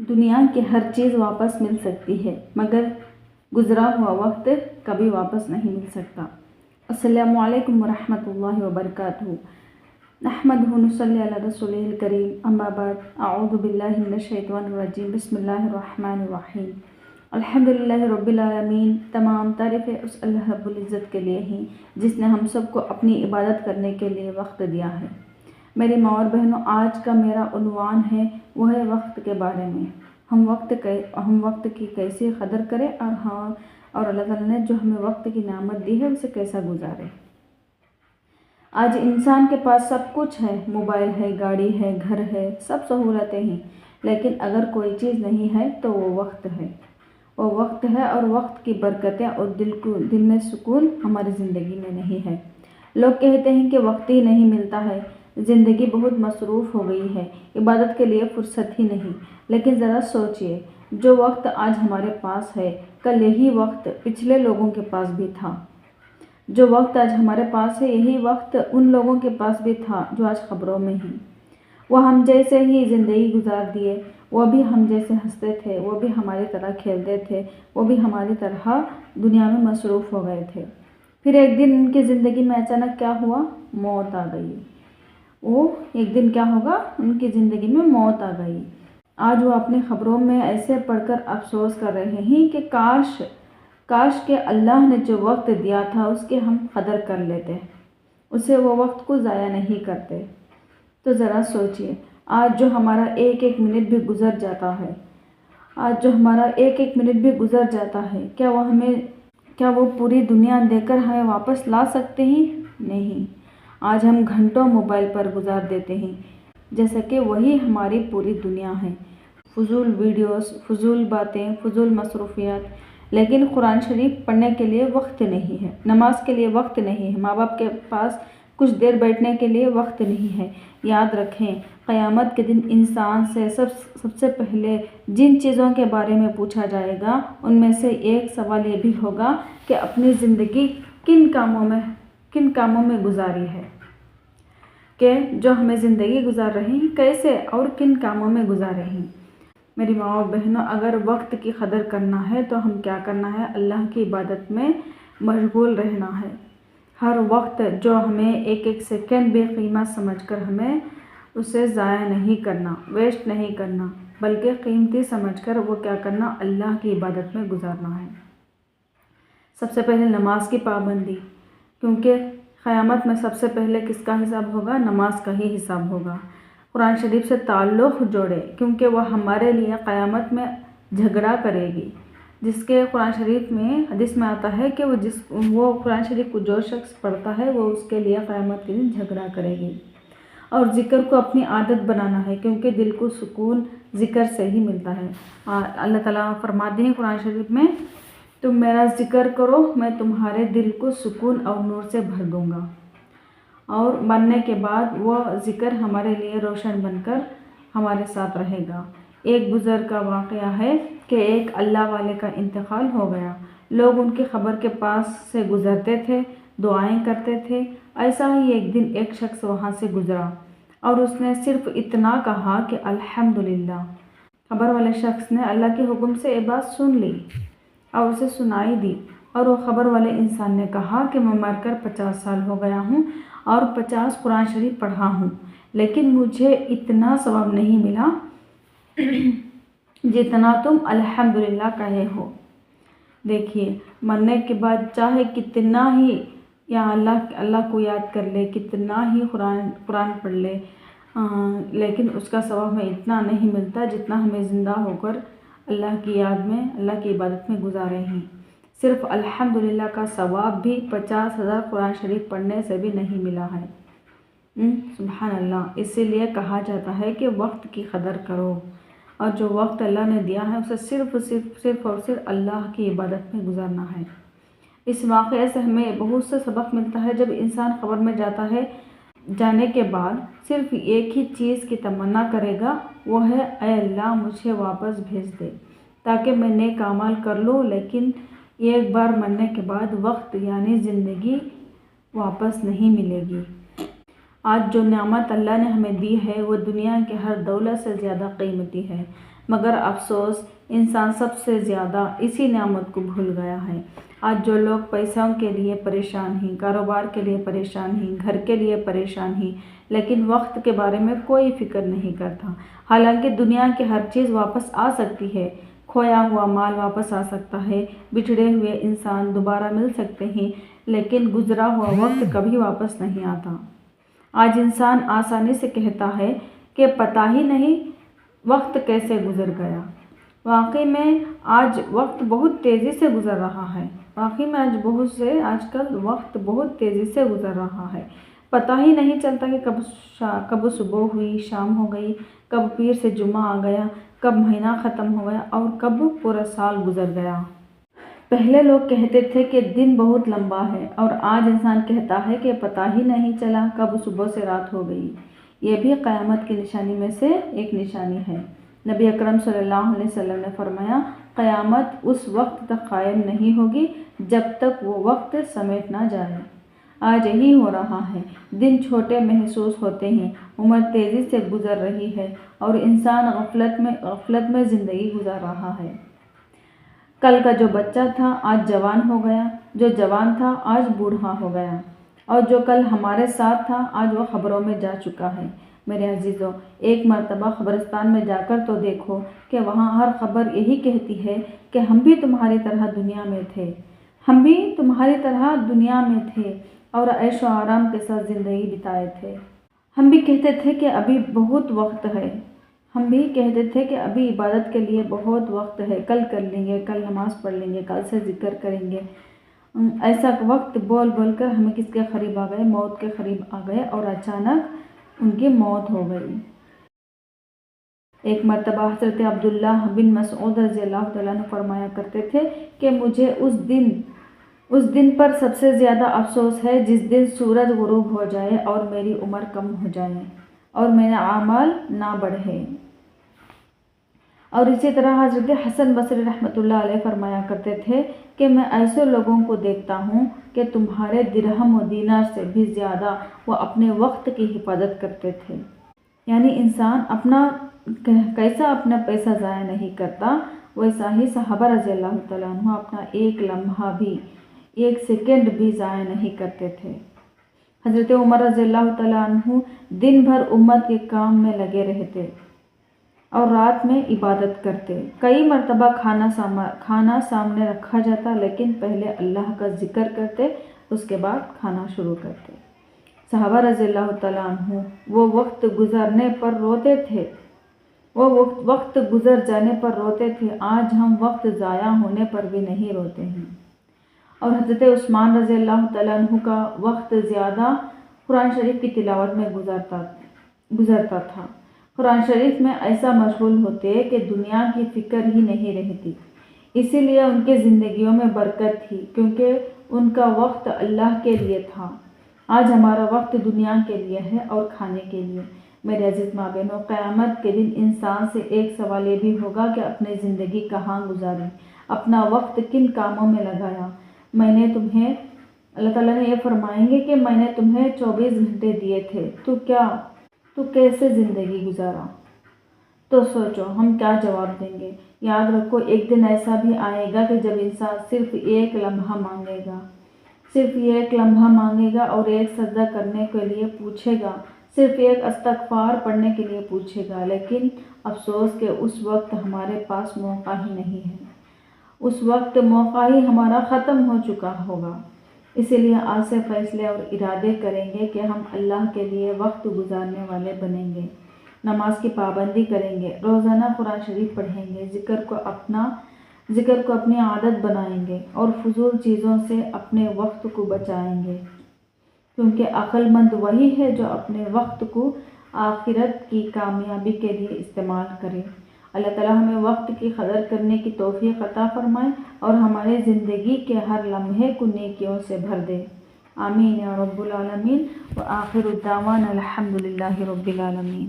دنیا کی ہر چیز واپس مل سکتی ہے مگر گزرا ہوا وقت کبھی واپس نہیں مل سکتا۔ السلام علیکم ورحمۃ اللہ وبرکاتہ۔ نحمدہ ونصلی علی رسولہ الکریم، اما بعد، اعوذ باللہ من الشیطان الرجیم، بسم اللہ الرحمن الرحیم۔ الحمدللہ رب العالمین۔ تمام تعریفیں اس اللہ رب العزت کے لیے ہیں جس نے ہم سب کو اپنی عبادت کرنے کے لیے وقت دیا ہے۔ میری ماں اور بہنوں، آج کا میرا عنوان ہے وہ ہے وقت کے بارے میں۔ ہم وقت کی کیسے قدر کریں اور اللہ تعالیٰ نے جو ہمیں وقت کی نعمت دی ہے اسے کیسا گزارے۔ آج انسان کے پاس سب کچھ ہے، موبائل ہے، گاڑی ہے، گھر ہے، سب سہولتیں ہیں، لیکن اگر کوئی چیز نہیں ہے تو وہ وقت ہے۔ وہ وقت ہے اور وقت کی برکتیں اور دل میں سکون ہماری زندگی میں نہیں ہے۔ لوگ کہتے ہیں کہ وقت ہی نہیں ملتا ہے، زندگی بہت مصروف ہو گئی ہے، عبادت کے لیے فرصت ہی نہیں۔ لیکن ذرا سوچئے، جو وقت آج ہمارے پاس ہے، کل یہی وقت پچھلے لوگوں کے پاس بھی تھا۔ جو وقت آج ہمارے پاس ہے، یہی وقت ان لوگوں کے پاس بھی تھا جو آج قبروں میں ہیں۔ وہ ہم جیسے ہی زندگی گزار دیے، وہ بھی ہم جیسے ہنستے تھے، وہ بھی ہماری طرح کھیلتے تھے، وہ بھی ہماری طرح دنیا میں مصروف ہو گئے تھے۔ پھر ایک دن ان کی زندگی میں اچانک کیا ہوا؟ موت آ گئی۔ وہ ایک دن کیا ہوگا؟ ان کی زندگی میں موت آ گئی۔ آج وہ اپنی خبروں میں ایسے پڑھ کر افسوس کر رہے ہیں کہ کاش کہ اللہ نے جو وقت دیا تھا اس کی ہم قدر کر لیتے، اسے وہ وقت کو ضائع نہیں کرتے۔ تو ذرا سوچئے، آج جو ہمارا ایک ایک منٹ بھی گزر جاتا ہے، کیا وہ پوری دنیا دے کر ہمیں واپس لا سکتے ہیں؟ نہیں۔ آج ہم گھنٹوں موبائل پر گزار دیتے ہیں جیسا کہ وہی ہماری پوری دنیا ہے۔ فضول ویڈیوز، فضول باتیں، فضول مصروفیات، لیکن قرآن شریف پڑھنے کے لیے وقت نہیں ہے، نماز کے لیے وقت نہیں ہے، ماں باپ کے پاس کچھ دیر بیٹھنے کے لیے وقت نہیں ہے۔ یاد رکھیں، قیامت کے دن انسان سے سب سے پہلے جن چیزوں کے بارے میں پوچھا جائے گا، ان میں سے ایک سوال یہ بھی ہوگا کہ اپنی زندگی کن کاموں میں گزاری ہے، کہ جو ہمیں زندگی گزار رہے ہیں کیسے اور کن کاموں میں گزارے ہیں۔ میری ماں اور بہنوں، اگر وقت کی قدر کرنا ہے تو ہم کیا کرنا ہے؟ اللہ کی عبادت میں مشغول رہنا ہے۔ ہر وقت جو ہمیں ایک ایک سیکنڈ بے قیمت سمجھ کر ہمیں اسے ضائع نہیں کرنا، ویسٹ نہیں کرنا، بلکہ قیمتی سمجھ کر وہ کیا کرنا؟ اللہ کی عبادت میں گزارنا ہے۔ سب سے پہلے نماز کی پابندی، کیونکہ قیامت میں سب سے پہلے کس کا حساب ہوگا؟ نماز کا ہی حساب ہوگا۔ قرآن شریف سے تعلق جوڑے، کیونکہ وہ ہمارے لیے قیامت میں جھگڑا کرے گی۔ جس کے قرآن شریف میں حدیث میں آتا ہے کہ وہ قرآن شریف کو جو شخص پڑھتا ہے وہ اس کے لیے قیامت کے دن جھگڑا کرے گی۔ اور ذکر کو اپنی عادت بنانا ہے، کیونکہ دل کو سکون ذکر سے ہی ملتا ہے۔ اللہ تعالیٰ فرماتے ہیں قرآن شریف میں، تم میرا ذکر کرو، میں تمہارے دل کو سکون اور نور سے بھر دوں گا۔ اور مرنے کے بعد وہ ذکر ہمارے لیے روشن بن کر ہمارے ساتھ رہے گا۔ ایک بزرگ کا واقعہ ہے کہ ایک اللہ والے کا انتقال ہو گیا۔ لوگ ان کی قبر کے پاس سے گزرتے تھے، دعائیں کرتے تھے۔ ایسا ہی ایک دن ایک شخص وہاں سے گزرا اور اس نے صرف اتنا کہا کہ الحمدللہ۔ قبر والے شخص نے اللہ کے حکم سے یہ بات سن لی اور اسے سنائی دی، اور وہ قبر والے انسان نے کہا کہ میں مر کر 50 سال ہو گیا ہوں اور 50 قرآن شریف پڑھا ہوں، لیکن مجھے اتنا ثواب نہیں ملا جتنا تم الحمدللہ کہے ہو۔ دیکھیے، مرنے کے بعد چاہے کتنا ہی یا اللہ کو یاد کر لے، کتنا ہی قرآن پڑھ لے، لیکن اس کا ثواب ہمیں اتنا نہیں ملتا جتنا ہمیں زندہ ہو کر اللہ کی یاد میں، اللہ کی عبادت میں گزارے ہیں۔ صرف الحمدللہ کا ثواب بھی 50,000 قرآن شریف پڑھنے سے بھی نہیں ملا ہے۔ سبحان اللہ۔ اسی لیے کہا جاتا ہے کہ وقت کی قدر کرو، اور جو وقت اللہ نے دیا ہے اسے صرف اور صرف اللہ کی عبادت میں گزارنا ہے۔ اس واقعے سے ہمیں بہت سے سبق ملتا ہے۔ جب انسان قبر میں جاتا ہے، جانے کے بعد صرف ایک ہی چیز کی تمنا کرے گا، وہ ہے اے اللہ مجھے واپس بھیج دے تاکہ میں نیک اعمال کر لوں۔ لیکن ایک بار مرنے کے بعد وقت یعنی زندگی واپس نہیں ملے گی۔ آج جو نعمت اللہ نے ہمیں دی ہے وہ دنیا کے ہر دولت سے زیادہ قیمتی ہے۔ مگر افسوس انسان سب سے زیادہ اسی نعمت کو بھول گیا ہے۔ آج جو لوگ پیسوں کے لیے پریشان ہیں، کاروبار کے لیے پریشان ہیں، گھر کے لیے پریشان ہیں، لیکن وقت کے بارے میں کوئی فکر نہیں کرتا۔ حالانکہ دنیا کی ہر چیز واپس آ سکتی ہے، کھویا ہوا مال واپس آ سکتا ہے، بچھڑے ہوئے انسان دوبارہ مل سکتے ہیں، لیکن گزرا ہوا وقت کبھی واپس نہیں آتا۔ آج انسان آسانی سے کہتا ہے کہ پتہ ہی نہیں وقت کیسے گزر گیا۔ واقعی میں آج وقت بہت تیزی سے گزر رہا ہے۔ آج کل وقت بہت تیزی سے گزر رہا ہے۔ پتہ ہی نہیں چلتا کہ کب صبح ہوئی، شام ہو گئی، کب پیر سے جمعہ آ گیا، کب مہینہ ختم ہو گیا اور کب پورا سال گزر گیا۔ پہلے لوگ کہتے تھے کہ دن بہت لمبا ہے، اور آج انسان کہتا ہے کہ پتہ ہی نہیں چلا کب صبح سے رات ہو گئی۔ یہ بھی قیامت کی نشانی میں سے ایک نشانی ہے۔ نبی اکرم صلی اللہ علیہ وسلم نے فرمایا، قیامت اس وقت تک قائم نہیں ہوگی جب تک وہ وقت سمیٹ نہ جائے۔ آج یہی ہو رہا ہے۔ دن چھوٹے محسوس ہوتے ہیں، عمر تیزی سے گزر رہی ہے اور انسان غفلت میں زندگی گزار رہا ہے۔ کل کا جو بچہ تھا آج جوان ہو گیا، جو جوان تھا آج بوڑھا ہو گیا، اور جو کل ہمارے ساتھ تھا آج وہ قبروں میں جا چکا ہے۔ میرے عزیزو، ایک مرتبہ قبرستان میں جا کر تو دیکھو کہ وہاں ہر قبر یہی کہتی ہے کہ ہم بھی تمہاری طرح دنیا میں تھے، ہم بھی تمہاری طرح دنیا میں تھے اور عیش و آرام کے ساتھ زندگی بتائے تھے۔ ہم بھی کہتے تھے کہ ابھی بہت وقت ہے، ہم بھی کہتے تھے کہ ابھی عبادت کے لیے بہت وقت ہے، کل کر لیں گے، کل نماز پڑھ لیں گے، کل سے ذکر کریں گے۔ ایسا وقت بول بول کر ہمیں کس کے قریب آ گئے؟ موت کے قریب آ گئے، اور اچانک ان کی موت ہو گئی۔ ایک مرتبہ حضرت عبداللہ بن مسعود رضی اللہ تعالیٰ عنہ فرمایا کرتے تھے کہ مجھے اس دن پر سب سے زیادہ افسوس ہے جس دن سورج غروب ہو جائے اور میری عمر کم ہو جائے اور میرے اعمال نہ بڑھے۔ اور اسی طرح حضرت حسن بصری رحمۃ اللہ علیہ فرمایا کرتے تھے کہ میں ایسے لوگوں کو دیکھتا ہوں کہ تمہارے درہم و دینار سے بھی زیادہ وہ اپنے وقت کی حفاظت کرتے تھے۔ یعنی انسان کیسا اپنا پیسہ ضائع نہیں کرتا، ویسا ہی صحابہ رضی اللہ تعالیٰ عنہ اپنا ایک لمحہ بھی، ایک سیکنڈ بھی ضائع نہیں کرتے تھے۔ حضرت عمر رضی اللہ تعالیٰ عنہ دن بھر امت کے کام میں لگے رہتے اور رات میں عبادت کرتے۔ کئی مرتبہ کھانا سامنے رکھا جاتا، لیکن پہلے اللہ کا ذکر کرتے، اس کے بعد کھانا شروع کرتے۔ صحابہ رضی اللہ تعالیٰ عنہ وہ وقت گزرنے پر روتے تھے، وہ وقت گزر جانے پر روتے تھے۔ آج ہم وقت ضائع ہونے پر بھی نہیں روتے ہیں۔ اور حضرت عثمان رضی اللہ تعالیٰ عنہ کا وقت زیادہ قرآن شریف کی تلاوت میں گزرتا تھا۔ قرآن شریف میں ایسا مشغول ہوتے کہ دنیا کی فکر ہی نہیں رہتی۔ اسی لیے ان کے زندگیوں میں برکت تھی، کیونکہ ان کا وقت اللہ کے لیے تھا۔ آج ہمارا وقت دنیا کے لیے ہے اور کھانے کے لیے۔ میرے عزیز ماں بہنوں، قیامت کے دن انسان سے ایک سوال یہ بھی ہوگا کہ اپنی زندگی کہاں گزاری، اپنا وقت کن کاموں میں لگایا۔ اللہ تعالیٰ نے یہ فرمائیں گے کہ میں نے تمہیں 24 گھنٹے دیے تھے، تو کیسے زندگی گزارا؟ تو سوچو ہم کیا جواب دیں گے۔ یاد رکھو، ایک دن ایسا بھی آئے گا کہ جب انسان صرف ایک لمحہ مانگے گا اور ایک سجدہ کرنے کے لیے پوچھے گا، صرف ایک استغفار پڑھنے کے لیے پوچھے گا، لیکن افسوس کہ اس وقت ہمارے پاس موقع ہی نہیں ہے۔ اس وقت موقع ہی ہمارا ختم ہو چکا ہوگا۔ اسی لیے آج سے فیصلے اور ارادے کریں گے کہ ہم اللہ کے لیے وقت گزارنے والے بنیں گے، نماز کی پابندی کریں گے، روزانہ قرآن شریف پڑھیں گے، ذکر کو اپنی عادت بنائیں گے اور فضول چیزوں سے اپنے وقت کو بچائیں گے، کیونکہ عقل مند وہی ہے جو اپنے وقت کو آخرت کی کامیابی کے لیے استعمال کرے۔ اللہ تعالیٰ ہمیں وقت کی قدر کرنے کی توفیق عطا فرمائے اور ہماری زندگی کے ہر لمحے کو نیکیوں سے بھر دے۔ آمین یا رب العالمین۔ وآخر الدعوانا الحمد للہ رب العالمین۔